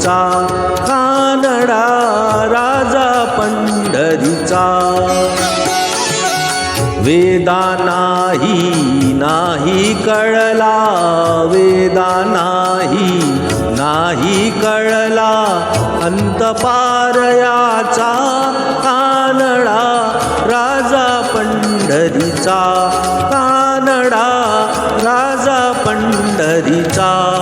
पंढरीचा, कानडा राजा पंढरीचा. वेदा नाही कळला, वेदा नाही कळला, अंतपारयाचा, कानडा राजा पंढरीचा, कानडा राजा पंढरीचा.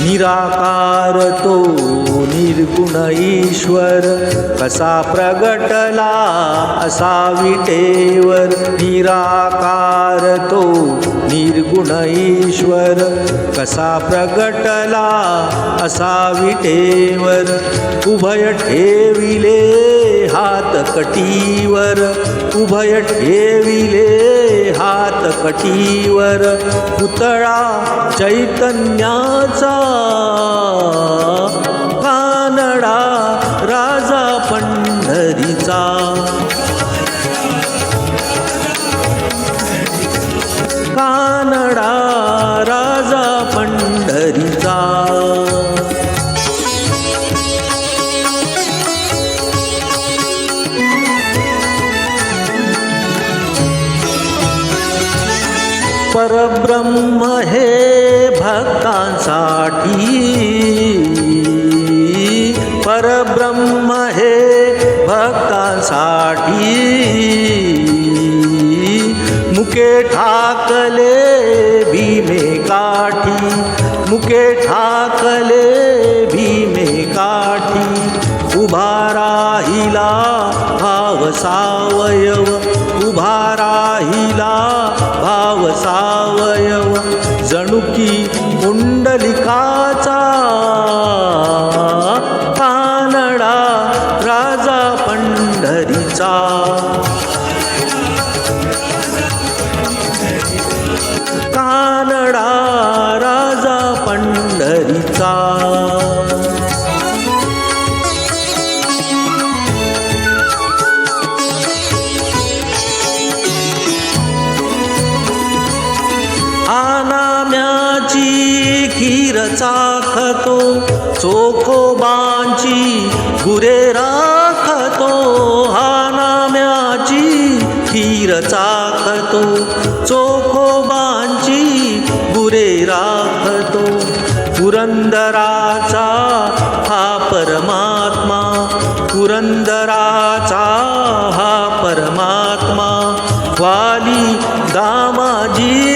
निराकार तो निर्गुण ईश्वर, कसा प्रगटला असा विटेवर. निराकार तो निर्गुण ईश्वर, कसा प्रगटला असा विटेवर. उभय ठेविले हात कटीवर, उभय ठेविले हात कटीवर. पुतळा चैतन्याचा, कानडा राजा पंढरीचा. कानडा राजा पंढरीचा. परब्रह्म हे भक्तांसाठी, परब्रह्म हे भक्तांसाठी. मुके ठाकले भीमे काठी, मुके ठाकले भीमे काठी. उभा राहिला भाव सावयव, उभा राहिला भाव सावयव. जणुकी पुंडलिकाचा, कानडा राजा पंढरीचा. कानडा राजा पंढरीचा. आनाम्याची खीर चाखतो, चोखोबांची गुरे राखतो. आनाम्याची खीर चाखतो, चोखोबांची गुरे राखतो. पुरंदराचा हा परमात्मा, पुरंदराचा हा परमात्मा. वाली दामाजी